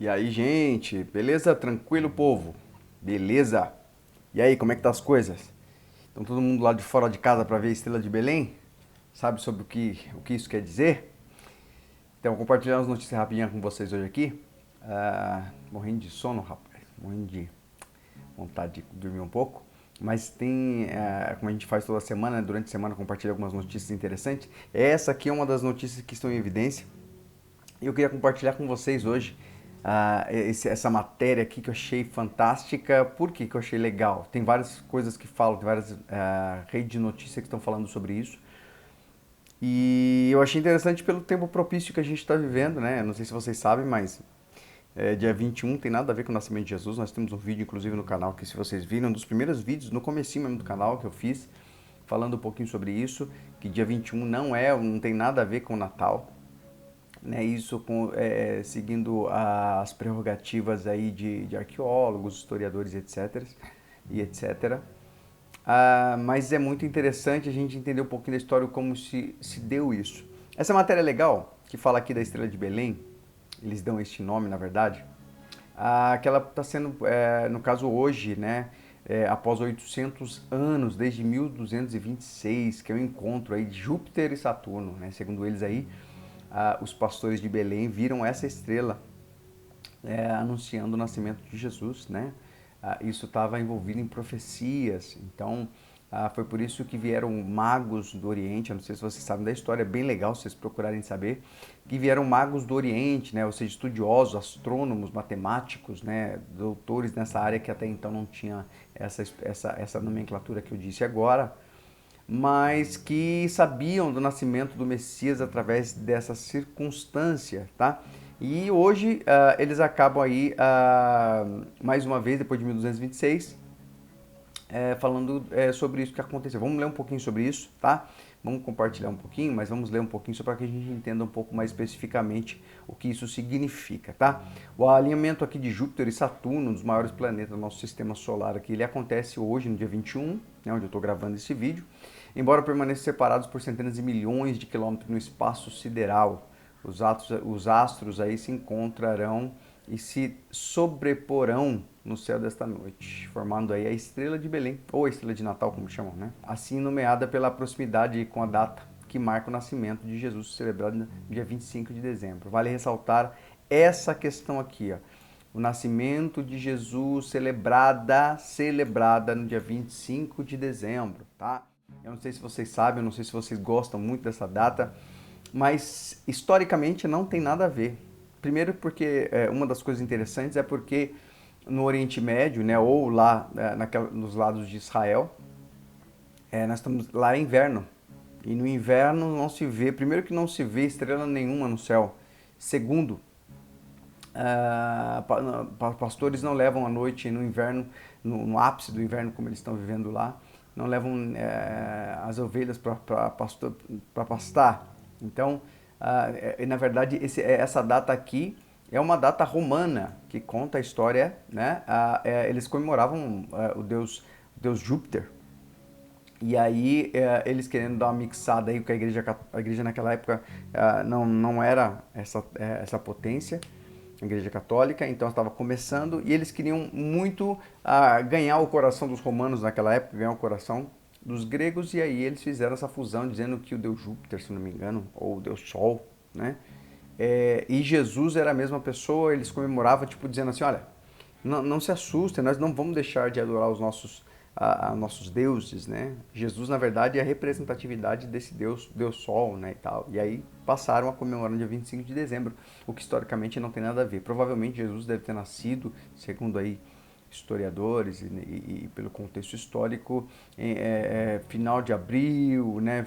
E aí, gente, beleza? Tranquilo, povo? Beleza? E aí, como é que tá as coisas? Estão todo mundo lá de fora de casa para ver a estrela de Belém? Sabe sobre o que isso quer dizer? Então, vou compartilhar umas notícias rapidinho com vocês hoje aqui. Morrendo de sono, rapaz. Morrendo de vontade de dormir um pouco. Mas tem, como a gente faz toda semana, durante a semana compartilha algumas notícias interessantes. Essa aqui é uma das notícias que estão em evidência. E eu queria compartilhar com vocês hoje essa matéria aqui que eu achei fantástica. Por que eu achei legal? Tem várias coisas que falam, tem várias redes de notícias que estão falando sobre isso. E eu achei interessante pelo tempo propício que a gente está vivendo, né? Não sei se vocês sabem, mas dia 21 tem nada a ver com o nascimento de Jesus. Nós temos um vídeo, inclusive, no canal, que se vocês viram, um dos primeiros vídeos, no comecinho mesmo do canal que eu fiz, falando um pouquinho sobre isso, que dia 21 não tem nada a ver com o Natal, né, isso seguindo as prerrogativas aí de arqueólogos, historiadores, etc. E etc. Mas é muito interessante a gente entender um pouquinho da história, como se deu isso. Essa matéria é legal, que fala aqui da Estrela de Belém, eles dão este nome, na verdade, que ela está sendo, no caso hoje, né, após 800 anos, desde 1226, que é o encontro aí de Júpiter e Saturno, né, segundo eles aí, os pastores de Belém viram essa estrela anunciando o nascimento de Jesus, né? Isso estava envolvido em profecias, então foi por isso que vieram magos do Oriente. Eu não sei se vocês sabem da história, é bem legal se vocês procurarem saber, que vieram magos do Oriente, né? Ou seja, estudiosos, astrônomos, matemáticos, né? Doutores nessa área que até então não tinha essa nomenclatura que eu disse agora, mas que sabiam do nascimento do Messias através dessa circunstância, tá? E hoje eles acabam aí, mais uma vez, depois de 1226, falando sobre isso que aconteceu. Vamos ler um pouquinho sobre isso, tá? Vamos compartilhar um pouquinho, mas vamos ler um pouquinho só para que a gente entenda um pouco mais especificamente o que isso significa, tá? O alinhamento aqui de Júpiter e Saturno, um dos maiores planetas do nosso sistema solar aqui, ele acontece hoje, no dia 21, né, onde eu estou gravando esse vídeo, embora permaneçam separados por centenas de milhões de quilômetros no espaço sideral. Os astros aí se encontrarão e se sobreporão no céu desta noite, formando aí a estrela de Belém, ou a estrela de Natal, como chamam, né? Assim nomeada pela proximidade com a data que marca o nascimento de Jesus, celebrado no dia 25 de dezembro. Vale ressaltar essa questão aqui, ó. O nascimento de Jesus celebrada no dia 25 de dezembro, tá? Eu não sei se vocês sabem, eu não sei se vocês gostam muito dessa data, mas historicamente não tem nada a ver. Primeiro porque uma das coisas interessantes é porque no Oriente Médio, né, ou lá nos lados de Israel, nós estamos lá é inverno. E no inverno não se vê, primeiro que não se vê estrela nenhuma no céu. Segundo, pastores não levam a noite no inverno, no ápice do inverno, como eles estão vivendo lá, não levam as ovelhas para pastar. Então, na verdade, essa data aqui é uma data romana que conta a história, né? Eles comemoravam o deus Júpiter. E aí eles querendo dar uma mixada aí, porque a igreja naquela época não era essa potência, a igreja católica, então estava começando, e eles queriam muito ganhar o coração dos romanos naquela época, ganhar o coração dos gregos, e aí eles fizeram essa fusão, dizendo que o deus Júpiter, se não me engano, ou o deus Sol, né? E Jesus era a mesma pessoa, eles comemoravam, tipo, dizendo assim, olha, não se assustem, nós não vamos deixar de adorar os nossos deuses, né? Jesus, na verdade, é a representatividade desse Deus Sol, né, e tal. E aí passaram a comemorar no dia 25 de dezembro, o que historicamente não tem nada a ver. Provavelmente Jesus deve ter nascido, segundo aí historiadores e pelo contexto histórico, final de abril, né,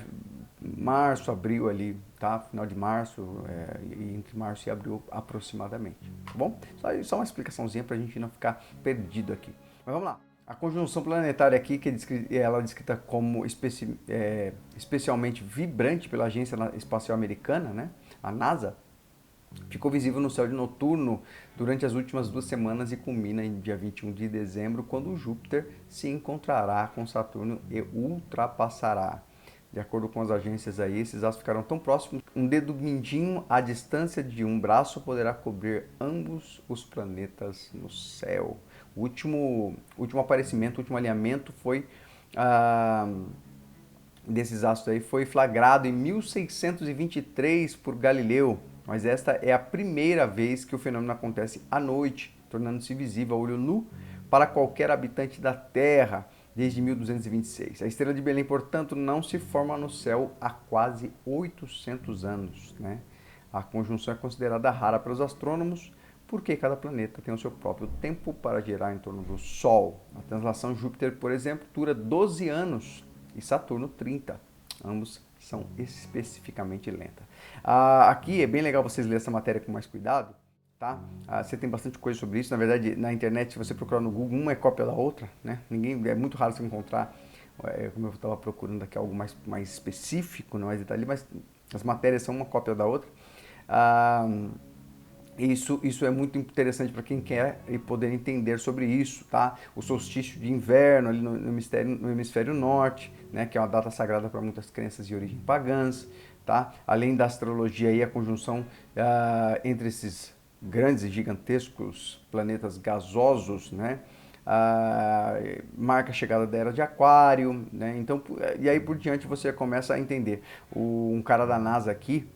março, abril ali, tá? Final de março, entre março e abril aproximadamente, tá bom? Só uma explicaçãozinha para a gente não ficar perdido aqui. Mas vamos lá. A conjunção planetária aqui, ela é descrita como especialmente vibrante pela Agência Espacial Americana, né? A NASA, ficou visível no céu de noturno durante as últimas 2 semanas e culmina em dia 21 de dezembro, quando Júpiter se encontrará com Saturno e ultrapassará. De acordo com as agências aí, esses astros ficaram tão próximos, um dedo mindinho à distância de um braço poderá cobrir ambos os planetas no céu. O último aparecimento, o último alinhamento foi desses astros aí foi flagrado em 1623 por Galileu, mas esta é a primeira vez que o fenômeno acontece à noite, tornando-se visível a olho nu para qualquer habitante da Terra desde 1226. A estrela de Belém, portanto, não se forma no céu há quase 800 anos, né? A conjunção é considerada rara pelos astrônomos porque cada planeta tem o seu próprio tempo para girar em torno do Sol. A translação Júpiter, por exemplo, dura 12 anos e Saturno 30. Ambos são especificamente lentas. Aqui é bem legal vocês lerem essa matéria com mais cuidado, tá? Você tem bastante coisa sobre isso. Na verdade, na internet, se você procurar no Google, uma é cópia da outra, né? É muito raro você encontrar, como eu estava procurando aqui, algo mais específico, mais detalhado, mas as matérias são uma cópia da outra. Isso é muito interessante para quem quer e poder entender sobre isso, tá? O solstício de inverno ali no hemisfério norte, né, que é uma data sagrada para muitas crenças de origem pagãs, tá? Além da astrologia aí, a conjunção entre esses grandes e gigantescos planetas gasosos, né? Marca a chegada da era de Aquário, né? Então, e aí por diante você começa a entender. Um cara da NASA aqui,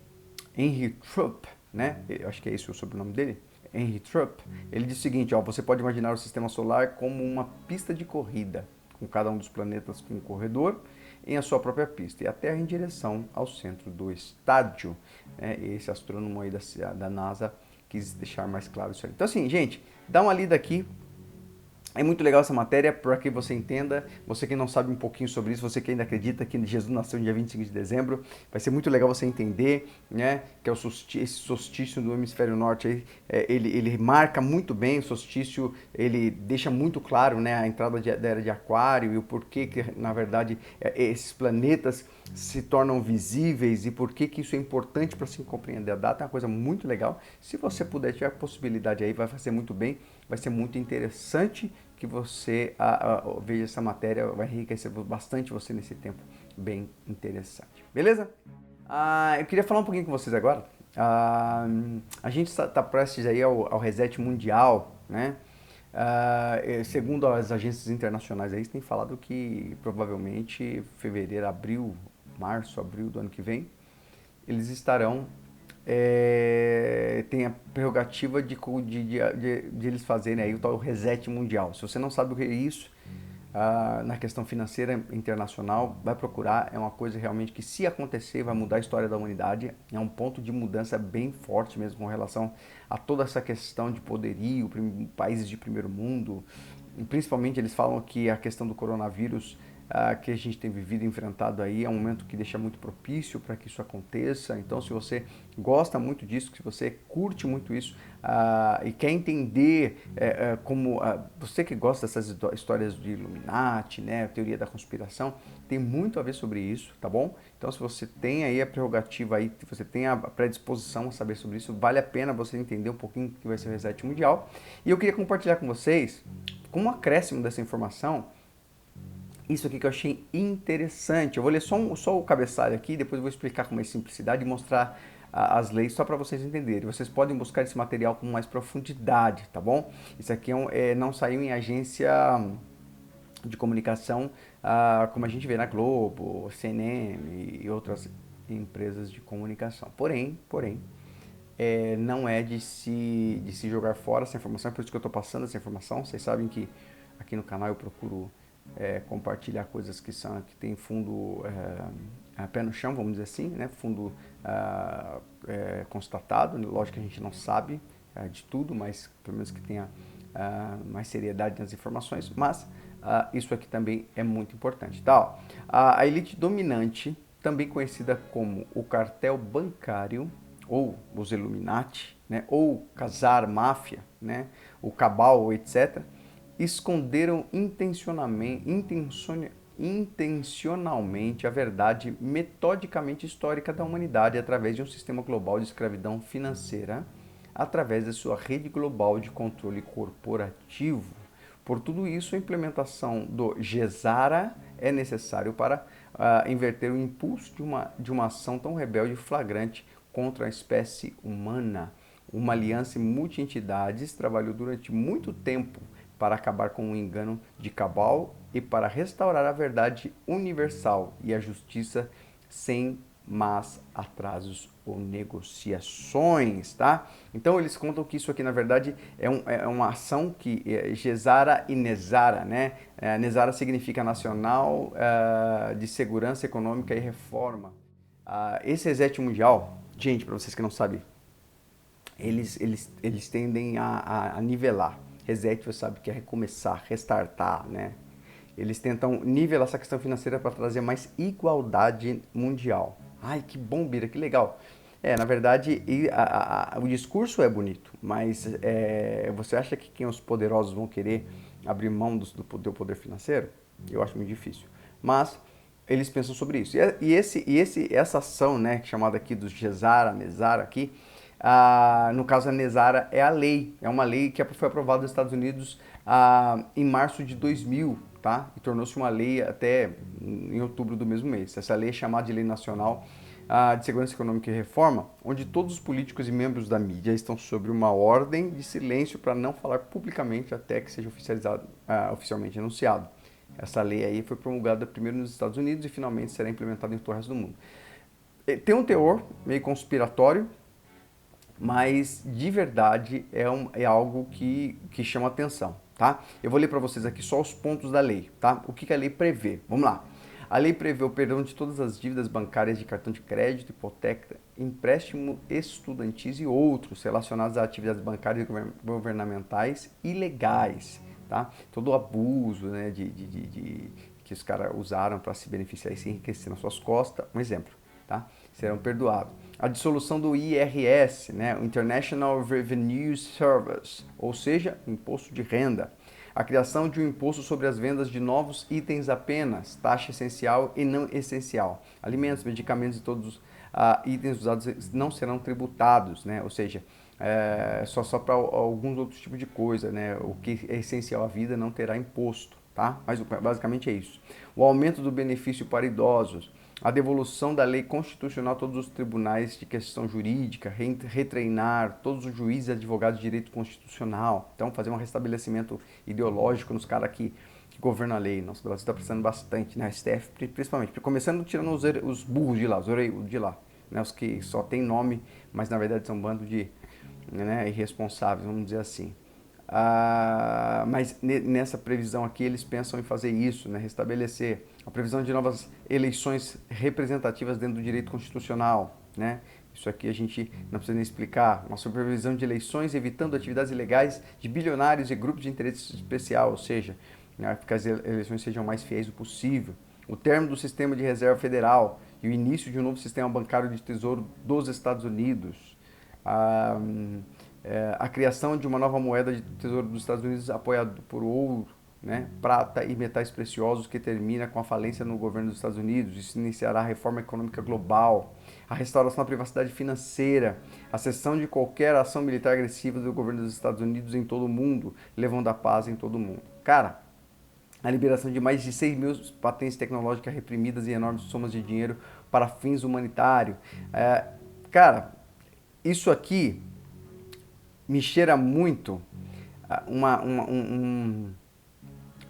Henry Trupp, né? Eu acho que é esse o sobrenome dele, Henry Trupp. Ele diz o seguinte, ó, você pode imaginar o sistema solar como uma pista de corrida, com cada um dos planetas com um corredor em a sua própria pista, e a Terra em direção ao centro do estádio. Esse astrônomo aí da NASA quis deixar mais claro isso aí. Então assim, gente, dá uma lida aqui. É muito legal essa matéria para que você entenda, você que não sabe um pouquinho sobre isso, você que ainda acredita que Jesus nasceu no dia 25 de dezembro, vai ser muito legal você entender, né, que é esse solstício do hemisfério norte, aí, ele marca muito bem o solstício, ele deixa muito claro, né, a entrada da era de Aquário e o porquê que, na verdade, esses planetas se tornam visíveis e por que isso é importante para se compreender a data. É uma coisa muito legal. Se você puder, tiver a possibilidade aí, vai fazer muito bem, vai ser muito interessante que você veja essa matéria, vai enriquecer bastante você nesse tempo bem interessante. Beleza? Eu queria falar um pouquinho com vocês agora. A gente está prestes aí ao reset mundial, né? Segundo as agências internacionais aí, tem falado que provavelmente fevereiro, março, abril do ano que vem, eles estarão tem a prerrogativa de eles fazerem aí o tal reset mundial. Se você não sabe o que é isso, na questão financeira internacional, vai procurar. É uma coisa realmente que, se acontecer, vai mudar a história da humanidade. É um ponto de mudança bem forte mesmo com relação a toda essa questão de poderio, países de primeiro mundo. E principalmente eles falam que a questão do coronavírus que a gente tem vivido e enfrentado aí é um momento que deixa muito propício para que isso aconteça. Então, se você gosta muito disso, se você curte muito isso e quer entender como você que gosta dessas histórias de Illuminati, né, teoria da conspiração, tem muito a ver sobre isso, tá bom? Então, se você tem aí a prerrogativa aí, se você tem a predisposição a saber sobre isso, vale a pena você entender um pouquinho o que vai ser o reset mundial. E eu queria compartilhar com vocês, como acréscimo dessa informação, isso aqui que eu achei interessante. Eu vou ler só o cabeçalho aqui, depois eu vou explicar com mais simplicidade e mostrar as leis só para vocês entenderem. Vocês podem buscar esse material com mais profundidade, tá bom? Isso aqui não saiu em agência de comunicação como a gente vê na Globo, CNN e outras empresas de comunicação. Porém, não é de se jogar fora essa informação, é por isso que eu estou passando essa informação. Vocês sabem que aqui no canal eu procuro compartilhar coisas que tem fundo pé no chão, vamos dizer assim, né? Fundo constatado. Lógico que a gente não sabe de tudo, mas pelo menos que tenha mais seriedade nas informações. Mas isso aqui também é muito importante, tá? Ó, a elite dominante, também conhecida como o cartel bancário ou os Illuminati, né? Ou Khazar Máfia, né? O Cabal, etc., esconderam intencionalmente a verdade metodicamente histórica da humanidade através de um sistema global de escravidão financeira, através da sua rede global de controle corporativo. Por tudo isso, a implementação do GESARA é necessário para inverter o impulso de uma ação tão rebelde e flagrante contra a espécie humana. Uma aliança multi-entidades trabalhou durante muito tempo para acabar com o engano de Cabal e para restaurar a verdade universal e a justiça sem más atrasos ou negociações, tá? Então eles contam que isso aqui na verdade é uma ação que Gesara e Nezara, né? Nezara significa Nacional de Segurança Econômica e Reforma. Esse Reset Mundial, gente, para vocês que não sabem, eles tendem a nivelar. Reset, você sabe que é recomeçar, restartar, né? Eles tentam nivelar essa questão financeira para trazer mais igualdade mundial. Ai, que bom, Bira, que legal. Na verdade, o discurso é bonito, mas você acha que os poderosos vão querer abrir mão do poder financeiro? Eu acho muito difícil. Mas eles pensam sobre isso. Essa ação, né, chamada aqui dos Gesara, Nezara aqui, no caso a Nezara é a lei, é uma lei que foi aprovada nos Estados Unidos em março de 2000, tá? E tornou-se uma lei até em outubro do mesmo mês. Essa lei é chamada de Lei Nacional de Segurança Econômica e Reforma, onde todos os políticos e membros da mídia estão sob uma ordem de silêncio para não falar publicamente até que seja oficialmente anunciado. Essa lei aí foi promulgada primeiro nos Estados Unidos e finalmente será implementada em todo o resto do mundo. Tem um teor meio conspiratório, mas de verdade é algo que chama atenção, tá? Eu vou ler para vocês aqui só os pontos da lei, tá? O que a lei prevê? Vamos lá. A lei prevê o perdão de todas as dívidas bancárias de cartão de crédito, hipoteca, empréstimo estudantis e outros relacionados a atividades bancárias e governamentais ilegais, tá? Todo o abuso, né, que os caras usaram para se beneficiar e se enriquecer nas suas costas, um exemplo, tá? Serão perdoados. A dissolução do IRS, né, o International Revenue Service, ou seja, imposto de renda. A criação de um imposto sobre as vendas de novos itens apenas, taxa essencial e não essencial. Alimentos, medicamentos e todos os itens usados não serão tributados, né, ou seja, só para alguns outros tipos de coisa, né, o que é essencial à vida não terá imposto, tá? Mas basicamente é isso. O aumento do benefício para idosos. A devolução da lei constitucional a todos os tribunais de questão jurídica, retreinar todos os juízes e advogados de direito constitucional. Então, fazer um restabelecimento ideológico nos caras que governam a lei. Nosso Brasil está precisando bastante, né? STF principalmente. Começando tirando os burros de lá, os orelhos de lá. Né? Os que só tem nome, mas na verdade são um bando de irresponsáveis, vamos dizer assim. Mas nessa previsão aqui eles pensam em fazer isso, né? Restabelecer a previsão de novas eleições representativas dentro do direito constitucional, né? Isso aqui a gente não precisa nem explicar. Uma supervisão de eleições evitando atividades ilegais de bilionários e grupos de interesse especial, ou seja, né, que as eleições sejam mais fiéis o possível. O término do sistema de reserva federal e o início de um novo sistema bancário de tesouro dos Estados Unidos. A criação de uma nova moeda de tesouro dos Estados Unidos apoiada por ouro, né, prata e metais preciosos, que termina com a falência no governo dos Estados Unidos. Isso iniciará a reforma econômica global, a restauração da privacidade financeira, a cessão de qualquer ação militar agressiva do governo dos Estados Unidos em todo o mundo, levando a paz em todo o mundo. Cara, a liberação de mais de 6 mil patentes tecnológicas reprimidas e enormes somas de dinheiro para fins humanitários. Cara, isso aqui me cheira muito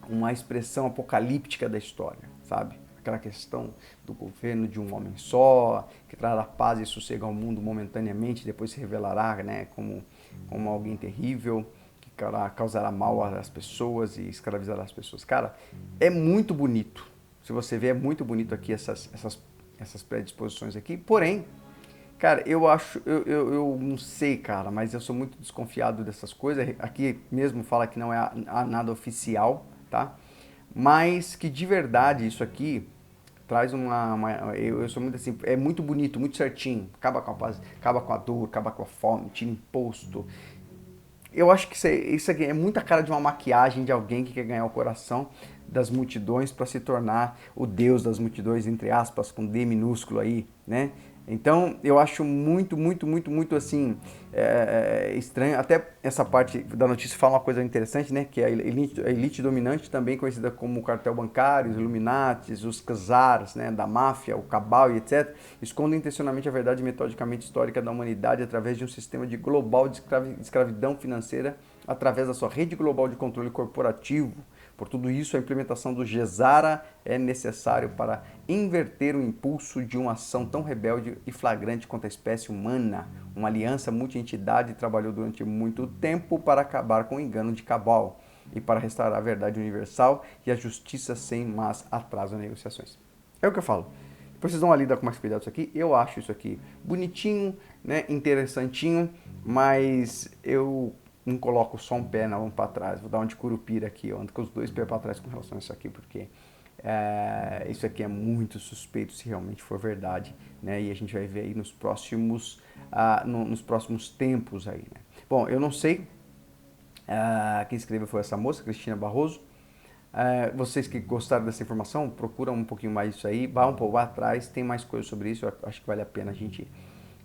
uma expressão apocalíptica da história, sabe? Aquela questão do governo de um homem só, que trará paz e sossego ao mundo momentaneamente, depois se revelará, né, como alguém terrível, que causará mal às pessoas e escravizará as pessoas. Cara, é muito bonito. Se você ver, é muito bonito aqui essas predisposições aqui, porém, cara, eu não sei, cara, mas eu sou muito desconfiado dessas coisas. Aqui mesmo fala que não é nada oficial, tá? Mas que de verdade isso aqui traz eu sou muito assim, é muito bonito, muito certinho. Acaba com a paz, acaba com a dor, acaba com a fome, tira imposto. Eu acho que isso aqui é muita cara de uma maquiagem de alguém que quer ganhar o coração das multidões para se tornar o Deus das multidões, entre aspas, com D minúsculo aí, né? Então, eu acho muito assim, estranho. Até essa parte da notícia fala uma coisa interessante, né? Que a elite dominante, também conhecida como o cartel bancário, os Illuminatis, os czars, né? Da máfia, o cabal e etc., escondem intencionalmente a verdade metodicamente histórica da humanidade através de um sistema de global de escravidão financeira, através da sua rede global de controle corporativo. Por tudo isso, a implementação do GESARA é necessário para inverter o impulso de uma ação tão rebelde e flagrante contra a espécie humana. Uma aliança multi-entidade trabalhou durante muito tempo para acabar com o engano de Cabal e para restaurar a verdade universal e a justiça sem mais atraso nas negociações. É o que eu falo. Depois vocês dão uma lida com mais cuidado isso aqui. Eu acho isso aqui bonitinho, né, interessantinho, mas eu não coloco só um pé, não, para trás. Vou dar um de curupira aqui, eu ando com os dois pés para trás com relação a isso aqui, porque isso aqui é muito suspeito se realmente for verdade, né? E a gente vai ver aí nos próximos, nos próximos tempos aí, né? Bom, eu não sei quem escreveu foi essa moça, Cristina Barroso. Vocês que gostaram dessa informação, procuram um pouquinho mais isso aí, vá um pouco atrás, tem mais coisas sobre isso, eu acho que vale a pena a gente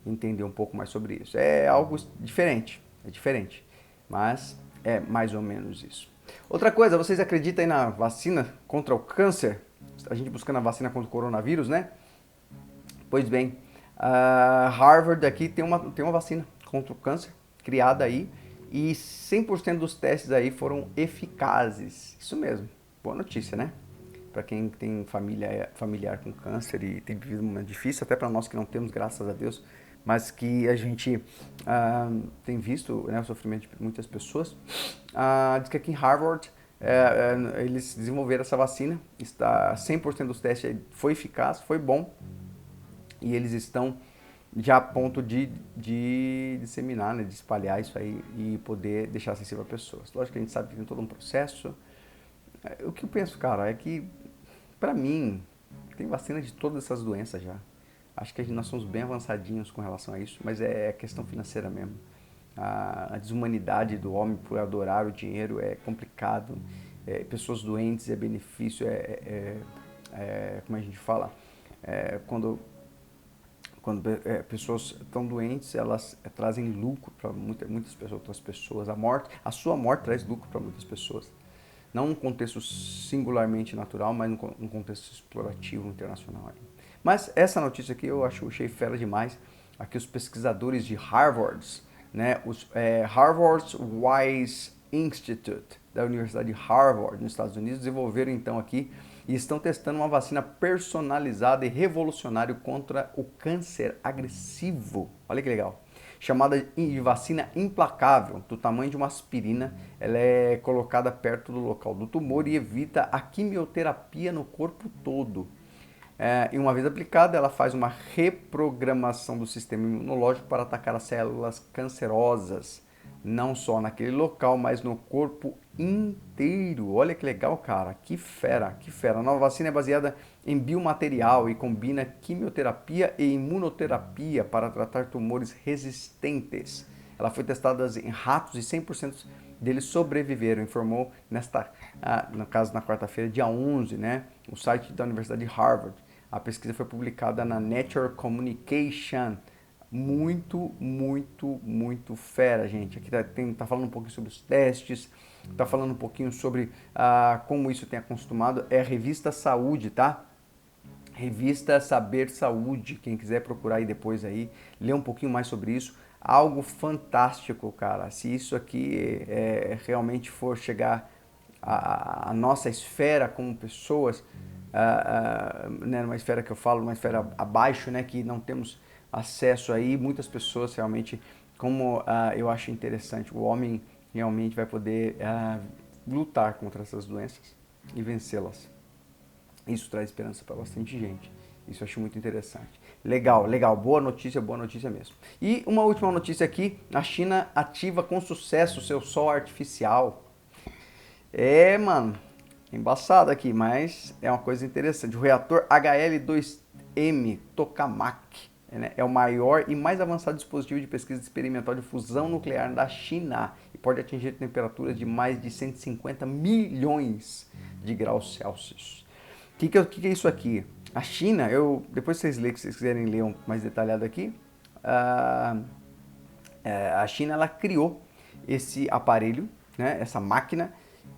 entender um pouco mais sobre isso. É algo diferente, é diferente, mas é mais ou menos isso. Outra coisa, vocês acreditam aí na vacina contra o câncer? A gente buscando a vacina contra o coronavírus, né? Pois bem, Harvard aqui tem uma vacina contra o câncer, criada aí, e 100% dos testes aí foram eficazes. Isso mesmo, boa notícia, né? Para quem tem familiar com câncer e tem vivido um momento difícil, até para nós que não temos, graças a Deus, mas que a gente tem visto, né, o sofrimento de muitas pessoas. Diz que aqui em Harvard eles desenvolveram essa vacina, está 100% dos testes foi eficaz, foi bom, e eles estão já a ponto de disseminar, né, de espalhar isso aí e poder deixar acessível a pessoas. Lógico que a gente sabe que tem todo um processo. O que eu penso, cara, é que, pra mim, tem vacina de todas essas doenças já. Acho que nós somos bem avançadinhos com relação a isso, mas é questão financeira mesmo. A desumanidade do homem por adorar o dinheiro é complicado. Pessoas doentes é benefício, como a gente fala, quando pessoas estão doentes, elas trazem lucro para muitas pessoas, outras pessoas. A sua morte traz lucro para muitas pessoas. Não num contexto singularmente natural, mas num contexto explorativo internacional. Mas essa notícia aqui eu achei fera demais. Aqui os pesquisadores de Harvard, né, Harvard Wise Institute, da Universidade de Harvard, nos Estados Unidos, desenvolveram então aqui e estão testando uma vacina personalizada e revolucionária contra o câncer agressivo. Olha que legal. Chamada de vacina implacável, do tamanho de uma aspirina, ela é colocada perto do local do tumor e evita a quimioterapia no corpo todo. E uma vez aplicada, ela faz uma reprogramação do sistema imunológico para atacar as células cancerosas, não só naquele local, mas no corpo inteiro. Olha que legal, cara, que fera, que fera. A nova vacina é baseada em biomaterial e combina quimioterapia e imunoterapia para tratar tumores resistentes. Ela foi testada em ratos e 100% deles sobreviveram, informou no caso na quarta-feira, dia 11, né, o site da Universidade de Harvard. A pesquisa foi publicada na Nature Communication. Muito fera, gente. Aqui tá falando um pouquinho sobre os testes, tá falando um pouquinho sobre como isso tem acostumado. É a revista Saúde, tá? Revista Saber Saúde. Quem quiser procurar aí depois aí, ler um pouquinho mais sobre isso. Algo fantástico, cara. Se isso aqui realmente for chegar à nossa esfera como pessoas, né, uma esfera que eu falo, uma esfera abaixo, né, que não temos acesso aí, muitas pessoas realmente, como eu acho interessante, o homem realmente vai poder lutar contra essas doenças e vencê-las. Isso traz esperança para bastante gente. Isso eu acho muito interessante. Legal, legal. Boa notícia mesmo. E uma última notícia aqui. A China ativa com sucesso o seu sol artificial. Mano, embaçado aqui, mas é uma coisa interessante. O reator HL2M Tokamak é o maior e mais avançado dispositivo de pesquisa experimental de fusão nuclear da China e pode atingir temperaturas de mais de 150 milhões de graus Celsius. O que é isso aqui? A China, depois vocês lerem, se vocês quiserem ler mais detalhado aqui, a, a China ela criou esse aparelho, né, essa máquina,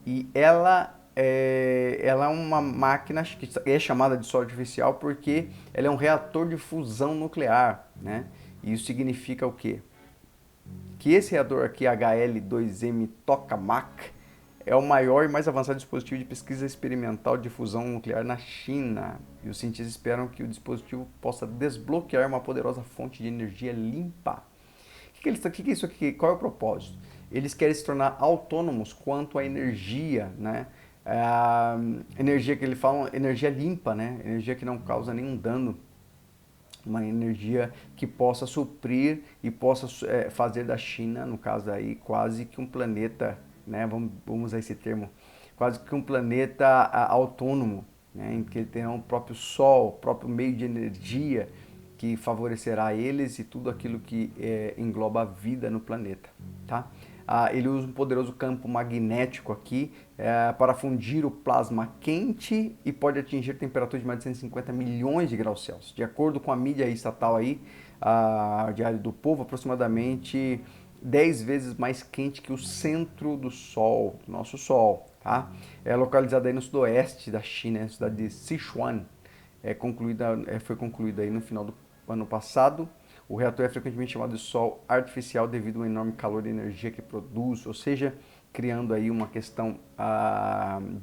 e ela é uma máquina que é chamada de sol artificial porque ela é um reator de fusão nuclear, né? E isso significa o quê? Que esse reator aqui, HL2M Tokamak, é o maior e mais avançado dispositivo de pesquisa experimental de fusão nuclear na China. E os cientistas esperam que o dispositivo possa desbloquear uma poderosa fonte de energia limpa. O que é isso aqui? Qual é o propósito? Eles querem se tornar autônomos quanto à energia, né? A energia que eles falam, energia limpa, né? Energia que não causa nenhum dano, uma energia que possa suprir e possa fazer da China, no caso aí, quase que um planeta, né? Vamos usar esse termo, quase que um planeta autônomo, né? Em que ele terá um próprio sol, próprio meio de energia que favorecerá eles e tudo aquilo que engloba a vida no planeta, tá? Ele usa um poderoso campo magnético aqui para fundir o plasma quente e pode atingir temperatura de mais de 150 milhões de graus Celsius. De acordo com a mídia estatal aí, a Diário do Povo, aproximadamente 10 vezes mais quente que o centro do Sol, do nosso Sol, tá? É localizado aí no sudoeste da China, na cidade de Sichuan. Foi concluída aí no final do ano passado. O reator é frequentemente chamado de sol artificial devido ao enorme calor e energia que produz, ou seja, criando aí uma questão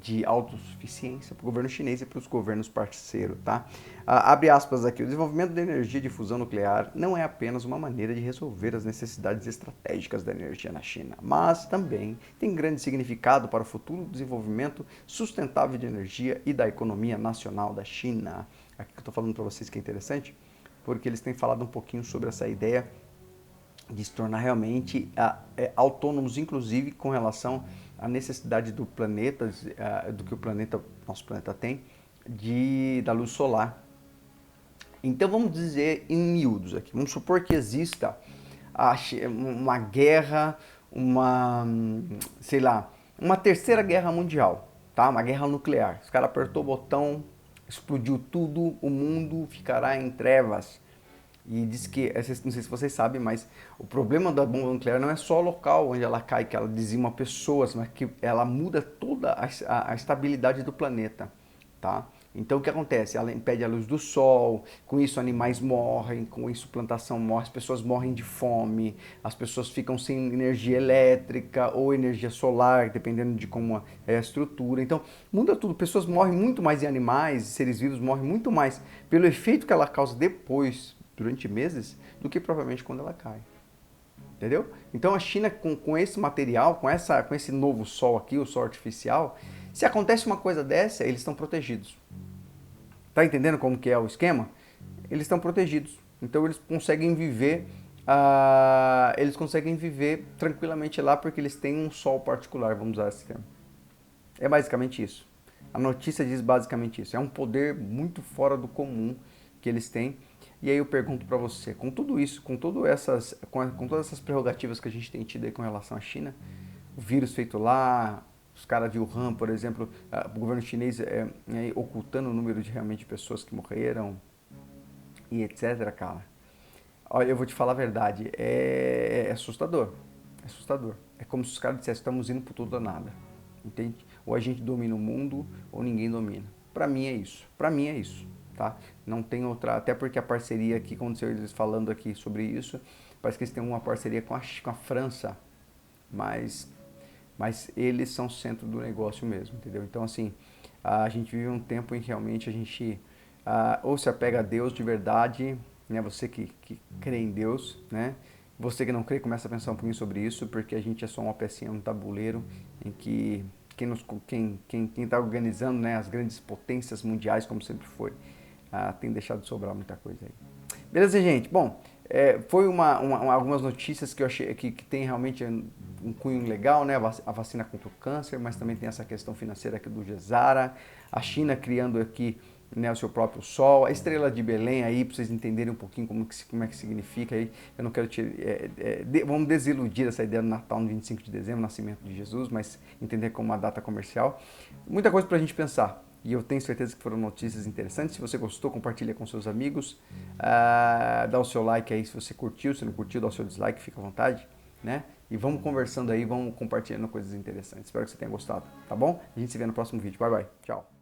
de autossuficiência para o governo chinês e para os governos parceiros, tá? Abre aspas aqui, o desenvolvimento da energia de fusão nuclear não é apenas uma maneira de resolver as necessidades estratégicas da energia na China, mas também tem grande significado para o futuro desenvolvimento sustentável de energia e da economia nacional da China. Aqui que eu estou falando para vocês que é interessante, porque eles têm falado um pouquinho sobre essa ideia de se tornar realmente autônomos, inclusive com relação à necessidade do planeta, do que nosso planeta tem, da luz solar. Então vamos dizer em miúdos aqui, vamos supor que exista uma guerra, sei lá, uma terceira guerra mundial, tá? Uma guerra nuclear. Os caras apertou o botão, explodiu tudo, o mundo ficará em trevas. E diz que, não sei se vocês sabem, mas o problema da bomba nuclear não é só o local onde ela cai, que ela dizima pessoas, mas que ela muda toda a estabilidade do planeta, tá? Então o que acontece? Ela impede a luz do sol, com isso animais morrem, com isso plantação morre, as pessoas morrem de fome, as pessoas ficam sem energia elétrica ou energia solar, dependendo de como é a estrutura. Então muda tudo, pessoas morrem muito mais e animais, seres vivos morrem muito mais pelo efeito que ela causa depois, durante meses, do que propriamente quando ela cai. Entendeu? Então a China com esse material, com esse novo sol aqui, o sol artificial, se acontece uma coisa dessa, eles estão protegidos. Tá entendendo como que é o esquema? Eles estão protegidos. Então eles conseguem viver tranquilamente lá porque eles têm um sol particular, vamos usar esse termo. É basicamente isso. A notícia diz basicamente isso. É um poder muito fora do comum que eles têm. E aí eu pergunto para você, com tudo isso, com todas essas prerrogativas que a gente tem tido aí com relação à China, o vírus feito lá, os caras de Wuhan, por exemplo, o governo chinês ocultando o número de realmente pessoas que morreram e etc, cara. Olha, eu vou te falar a verdade, é assustador. É assustador. É como se os caras dissessem, estamos indo por tudo ou nada. Entende? Ou a gente domina o mundo, ou ninguém domina. Pra mim é isso. Pra mim é isso. Tá? Não tem outra, até porque a parceria aqui, quando eles falando aqui sobre isso, parece que eles têm uma parceria com a França, mas eles são o centro do negócio mesmo, entendeu? Então assim, a gente vive um tempo em que realmente a gente ou se apega a Deus de verdade, né? Você que crê em Deus, né? Você que não crê, começa a pensar um pouquinho sobre isso, porque a gente é só uma pecinha no tabuleiro em que quem está organizando, né, as grandes potências mundiais, como sempre foi, tem deixado de sobrar muita coisa aí. Beleza, gente? Bom, foi algumas notícias que eu achei que tem realmente um cunho legal, né? A vacina contra o câncer, mas também tem essa questão financeira aqui do Gesara, a China criando aqui, né, o seu próprio sol, a estrela de Belém aí, para vocês entenderem um pouquinho como é que significa aí. Eu não quero vamos desiludir essa ideia do Natal no 25 de dezembro, nascimento de Jesus, mas entender como uma data comercial. Muita coisa para a gente pensar. E eu tenho certeza que foram notícias interessantes. Se você gostou, compartilha com seus amigos. Dá o seu like aí se você curtiu. Se não curtiu, dá o seu dislike, fica à vontade, né? E vamos conversando aí, vamos compartilhando coisas interessantes. Espero que você tenha gostado, tá bom? A gente se vê no próximo vídeo. Bye, bye. Tchau.